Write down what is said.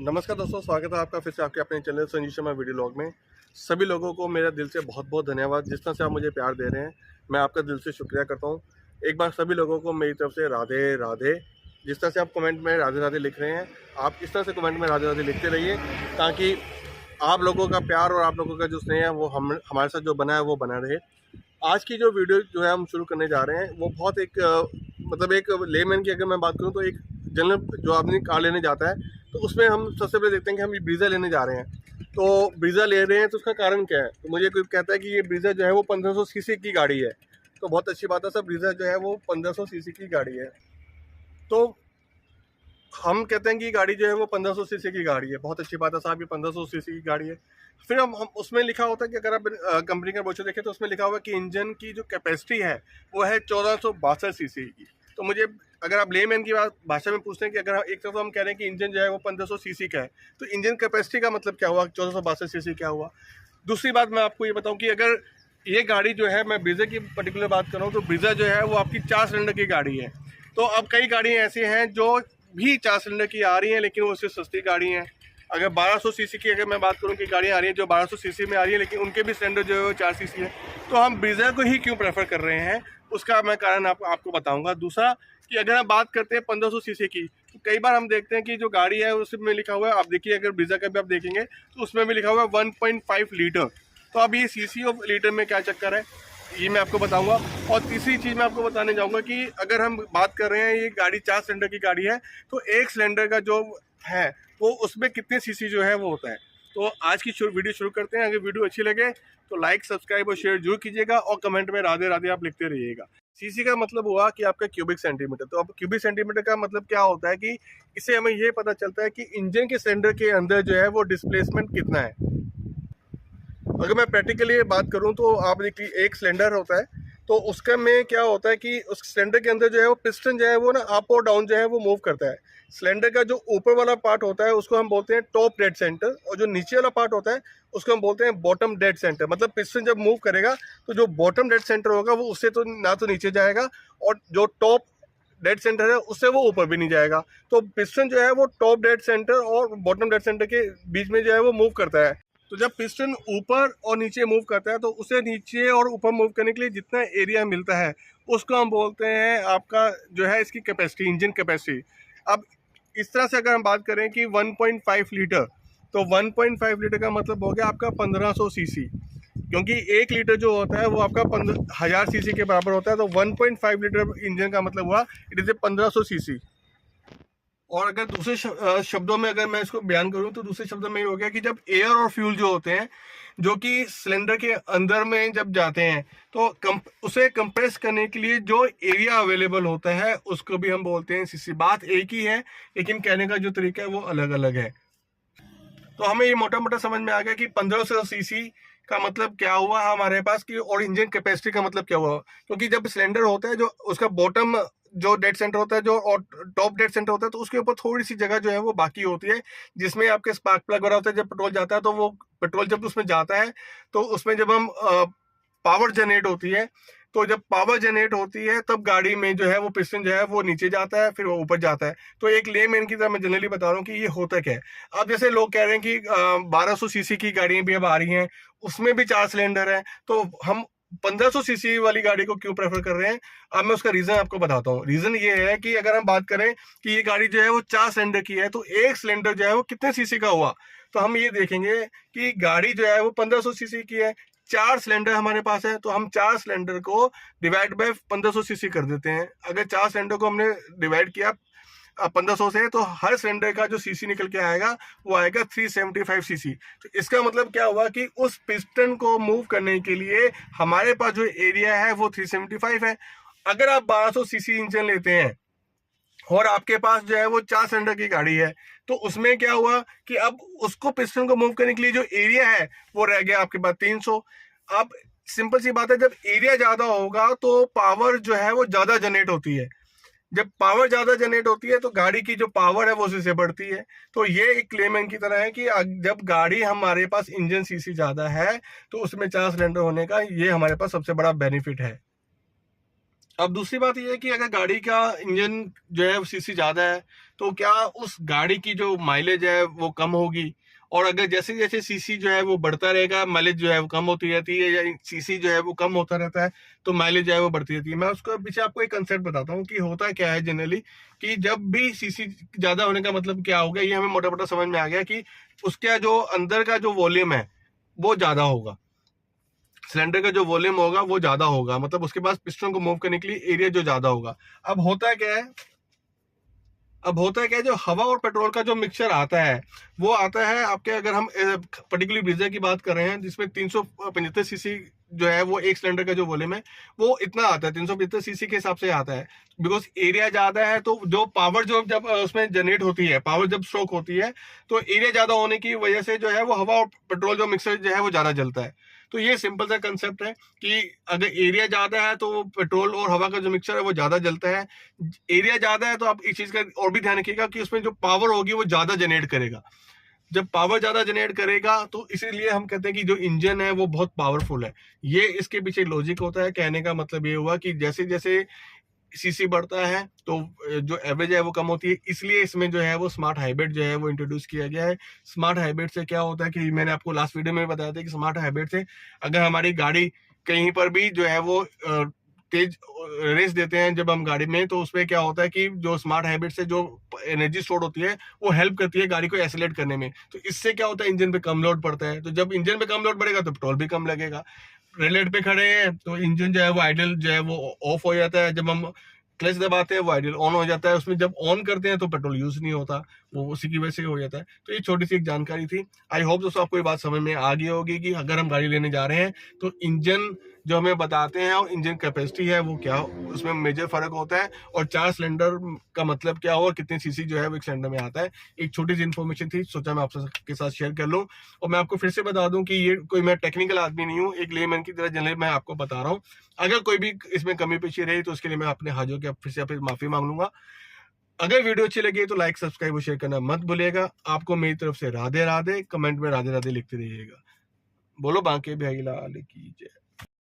नमस्कार दोस्तों, स्वागत है आपका फिर से आपके अपने channel Sanjeev Sharma video log में। सभी लोगों को मेरा दिल से बहुत बहुत धन्यवाद। जिस तरह से आप मुझे प्यार दे रहे हैं, मैं आपका दिल से शुक्रिया करता हूं। एक बार सभी लोगों को मेरी तरफ से राधे राधे। जिस तरह से आप कमेंट में राधे राधे लिख रहे हैं, आप इस तरह से कमेंट में राधे राधे लिखते रहिए, ताकि आप लोगों का प्यार और आप लोगों का जो स्नेह है वो हमारे साथ जो बना है वो बना रहे। आज की जो वीडियो जो है हम शुरू करने जा रहे हैं, वो बहुत एक मतलब एक लेमैन की अगर मैं बात करूं तो एक जनरल जो आदमी कार लेने जाता है, तो उसमें हम सबसे पहले देखते हैं कि हम ये ब्रीज़ा लेने जा रहे हैं। तो ब्रीज़ा ले रहे हैं तो उसका कारण क्या है? तो मुझे कोई कहता है कि ये ब्रीज़ा जो है वो 1500 सीसी की गाड़ी है। तो बहुत अच्छी बात है सर, ब्रीज़ा जो है वो 1500 सीसी की गाड़ी है। तो हम कहते हैं कि गाड़ी जो है वो 1500 सीसी की गाड़ी है। बहुत अच्छी बात है साहब, ये 1500 सीसी की गाड़ी है। फिर हम उसमें लिखा होता है कि अगर आप कंपनी का ब्रोशर देखें तो उसमें लिखा हुआ है कि इंजन की जो कैपेसिटी है वो है 1462 सीसी की। तो मुझे अगर आप लेमैन की भाषा में पूछते हैं कि अगर एक तरफ हम कह रहे हैं कि इंजन जो है वो 1500 सीसी का है, तो इंजन कैपेसिटी का मतलब क्या हुआ, 1462 सीसी क्या हुआ। दूसरी बात मैं आपको ये बताऊँ कि अगर ये गाड़ी जो है, मैं ब्रीज़ा की पर्टिकुलर बात कर रहा हूँ, तो ब्रीज़ा जो है वो आपकी 4 सिलेंडर की गाड़ी है। तो अब कई गाड़ियाँ ऐसी हैं जो भी 4 सिलेंडर की आ रही हैं, लेकिन वो उससे सस्ती गाड़ी हैं। अगर 1200 सीसी की अगर मैं बात करूं कि गाड़ियाँ आ रही हैं जो 1200 सीसी में आ रही है, लेकिन उनके भी सिलेंडर जो है वो 4 सीसी है, तो हम ब्रीज़ा को ही क्यों प्रेफर कर रहे हैं, उसका मैं कारण आपको बताऊंगा। दूसरा कि अगर हम बात करते हैं 1500 सीसी की, तो कई बार हम देखते हैं कि जो गाड़ी है उसमें लिखा हुआ है, आप देखिए अगर ब्रीज़ा का भी आप देखेंगे तो उसमें भी लिखा हुआ है 1.5 लीटर। तो अब ये सीसी और लीटर में क्या चक्कर है, ये मैं आपको बताऊंगा। और तीसरी चीज़ मैं आपको बताने जाऊंगा कि अगर हम बात कर रहे हैं ये गाड़ी 4 सिलेंडर की गाड़ी है, तो एक सिलेंडर का जो है वो उसमें कितने सीसी जो है वो होता है। तो आज की वीडियो शुरू करते हैं। अगर वीडियो अच्छी लगे तो लाइक, सब्सक्राइब और शेयर जरूर कीजिएगा, और कमेंट में राधे राधे आप लिखते रहिएगा। सीसी का मतलब हुआ कि आपका क्यूबिक सेंटीमीटर। तो अब क्यूबिक सेंटीमीटर का मतलब क्या होता है कि इससे हमें ये पता चलता है कि इंजन के सिलेंडर के अंदर जो है वो डिस्प्लेसमेंट कितना है। अगर मैं प्रैक्टिकली बात करूं तो आप देखिए एक सिलेंडर होता है, तो उसका में क्या होता है कि उस सिलेंडर के अंदर जो है वो पिस्टन जो है वो ना अप और डाउन जो है वो मूव करता है। सिलेंडर का जो ऊपर वाला पार्ट होता है उसको हम बोलते हैं टॉप डेड सेंटर, और जो नीचे वाला पार्ट होता है उसको हम बोलते हैं बॉटम डेड सेंटर। मतलब पिस्टन जब मूव करेगा तो जो बॉटम डेड सेंटर होगा वो उससे तो ना तो नीचे जाएगा, और जो टॉप डेड सेंटर है उससे वो ऊपर भी नहीं जाएगा। तो पिस्टन जो है वो टॉप डेड सेंटर और बॉटम डेड सेंटर के बीच में जो है वो मूव करता है। तो जब पिस्टन ऊपर और नीचे मूव करता है, तो उसे नीचे और ऊपर मूव करने के लिए जितना एरिया मिलता है उसको हम बोलते हैं आपका जो है इसकी कैपेसिटी, इंजन कैपेसिटी। अब इस तरह से अगर हम बात करें कि 1.5 लीटर, तो 1.5 लीटर का मतलब हो गया आपका 1500 सीसी, क्योंकि 1 लीटर जो होता है वो आपका 1000 सीसी के बराबर होता है। तो 1.5 लीटर इंजन का मतलब हुआ इट इज़ ए 1500 सीसी। और अगर दूसरे शब्दों में अगर मैं इसको बयान करूं तो दूसरे शब्दों में ये हो गया कि जब एयर और फ्यूल जो होते हैं जो कि सिलेंडर के अंदर में जब जाते हैं, तो उसे कंप्रेस करने के लिए जो एरिया अवेलेबल होता है उसको भी हम बोलते हैं सीसी। बात एक ही है, लेकिन कहने का जो तरीका है वो अलग अलग है। तो हमें ये मोटा मोटा समझ में आ गया कि 1500 सीसी का मतलब क्या हुआ हमारे पास की, और इंजन कैपेसिटी का मतलब क्या हुआ। क्योंकि जब सिलेंडर होता है जो उसका बॉटम जो डेड सेंटर होता है जो, और टॉप डेड सेंटर होता है, तो उसके ऊपर थोड़ी सी जगह जो है वो बाकी होती है, जिसमें आपके स्पार्क प्लग वगैरह होता है। जब पेट्रोल जाता है तो वो पेट्रोल जब उसमें जाता है तो उसमें जब हम पावर जनरेट होती है, तो जब पावर जनरेट होती है तब गाड़ी में जो है वो पिस्टन जो है वो नीचे जाता है, फिर वो ऊपर जाता है। तो एक लेमैन की तरह मैं जनरली बता रहा हूँ कि ये होता क्या है। अब जैसे लोग कह रहे हैं कि 1200 सीसी की गाड़ियां भी अब आ रही हैं, उसमें भी 4 सिलेंडर है, तो हम 1500 सीसी वाली गाड़ी को क्यों प्रेफर कर रहे हैं। अब मैं उसका रीजन आपको बताता हूँ। रीजन ये है कि अगर हम बात करें कि ये गाड़ी जो है वो 4 सिलेंडर की है, तो एक सिलेंडर जो है वो कितने सीसी का हुआ, तो हम ये देखेंगे कि गाड़ी जो है वो 1500 सीसी की है, 4 सिलेंडर हमारे पास है, तो हम 4 सिलेंडर को डिवाइड बाय 1500 सीसी कर देते हैं। अगर 4 सिलेंडर को हमने डिवाइड किया 1500 से, तो हर सिलेंडर का जो सीसी निकल के आएगा वो आएगा 375 सीसी। तो इसका मतलब क्या हुआ कि उस पिस्टन को मूव करने के लिए हमारे पास जो एरिया है वो 375 है। अगर आप 1200 सीसी इंजन लेते हैं और आपके पास जो है वो 4 सिलेंडर की गाड़ी है, तो उसमें क्या हुआ कि अब उसको पिस्टन को मूव करने के लिए जो एरिया है वो रह गया आपके पास 300। अब सिंपल सी बात है, जब एरिया ज्यादा होगा तो पावर जो है वो ज्यादा जनरेट होती है। जब पावर ज्यादा जनरेट होती है तो गाड़ी की जो पावर है वो उसी से बढ़ती है। तो ये एक क्लेमैन की तरह है कि जब गाड़ी हमारे पास इंजन सीसी ज्यादा है तो उसमें 4 सिलेंडर होने का ये हमारे पास सबसे बड़ा बेनिफिट है। अब दूसरी बात ये है कि अगर गाड़ी का इंजन जो है सीसी ज़्यादा है, तो क्या उस गाड़ी की जो माइलेज है वो कम होगी? और अगर जैसे जैसे सीसी जो है वो बढ़ता रहेगा, माइलेज जो है वो कम होती रहती है, या सीसी जो है वो कम होता रहता है, तो माइलेज जो है वो बढ़ती रहती है। मैं उसको पीछे आपको एक कंसेप्ट बताता हूँ कि होता क्या है जनरली, कि जब भी सीसी ज़्यादा होने का मतलब क्या हो गया, ये हमें मोटा मोटा समझ में आ गया कि उसका जो अंदर का जो वॉल्यूम है वो ज़्यादा होगा। सिलेंडर का जो वॉल्यूम होगा वो ज्यादा होगा, मतलब उसके पास पिस्टन को मूव करने के लिए एरिया जो ज्यादा होगा। अब होता क्या है, जो हवा और पेट्रोल का जो मिक्सचर आता है, वो आता है आपके, अगर हम पर्टिकुलरली ब्रीजा की बात कर रहे हैं जिसमें 375 सीसी जो है वो एक सिलेंडर का जो वॉल्यूम है वो इतना आता है, 375 सीसी के हिसाब से आता है। बिकॉज एरिया ज्यादा है, तो जो पावर जो जब उसमें जनरेट होती है, पावर जब स्ट्रोक होती है, तो एरिया ज्यादा होने की वजह से जो है वो हवा और पेट्रोल जो मिक्सर जो है वो ज्यादा जलता है। तो ये सिंपल सा कंसेप्ट है कि अगर एरिया ज्यादा है तो पेट्रोल और हवा का जो मिक्सचर है वो ज्यादा जलता है। एरिया ज्यादा है तो आप इस चीज का और भी ध्यान रखिएगा कि उसमें जो पावर होगी वो ज्यादा जनरेट करेगा। जब पावर ज्यादा जनरेट करेगा तो इसीलिए हम कहते हैं कि जो इंजन है वो बहुत पावरफुल है। ये इसके पीछे लॉजिक होता है। कहने का मतलब ये हुआ कि जैसे जैसे सीसी बढ़ता है तो जो एवरेज है वो कम होती है, इसलिए इसमें जो है वो स्मार्ट हाइब्रिड जो है वो इंट्रोड्यूस किया गया है। स्मार्ट हाइब्रिड से क्या होता है कि मैंने आपको लास्ट वीडियो में बताया था कि स्मार्ट हाइब्रिड से अगर हमारी गाड़ी कहीं पर भी जो है वो तेज रेस देते हैं जब हम गाड़ी में, तो उसमें क्या होता है कि जो स्मार्ट हाइब्रिड से जो एनर्जी स्टोर होती है वो हेल्प करती है गाड़ी को एक्सेलरेट करने में। तो इससे क्या होता है, इंजन पे कम लोड पड़ता है। तो जब इंजन पे कम लोड पड़ेगा तो पेट्रोल भी कम लगेगा। रेड लाइट पे खड़े हैं तो इंजन जो है वो आइडल जो है वो ऑफ हो जाता है, जब हम क्लच दबाते हैं वो आइडल ऑन हो जाता है। उसमें जब ऑन करते हैं तो पेट्रोल यूज नहीं होता, वो उसी की वजह से हो जाता है। तो ये छोटी सी एक जानकारी थी। आई होप दोस्तों आपको ये बात समझ में आ गई होगी कि अगर हम गाड़ी लेने जा रहे हैं तो इंजन जो हमें बताते हैं और इंजन कैपेसिटी है वो क्या, उसमें मेजर फर्क होता है। और 4 सिलेंडर का मतलब क्या हो और कितने सीसी जो है वो एक सिलेंडर में आता है। एक छोटी सी इन्फॉर्मेशन थी, सोचा मैं आपके साथ शेयर कर लूं। और मैं आपको फिर से बता दूं कि ये कोई मैं टेक्निकल आदमी नहीं हूँ, एक लेमैन की तरह जनरल मैं आपको बता रहा हूँ। अगर कोई भी इसमें कमी पेशी रही तो उसके लिए मैं अपने हाथों की फिर से माफी मांग लूंगा। अगर वीडियो अच्छी लगी तो लाइक सब्सक्राइब और शेयर करना मत भूलिएगा। आपको मेरी तरफ से राधे राधे, कमेंट में राधे राधे लिखते रहिएगा। बोलो बांके बिहारी लाल की जय।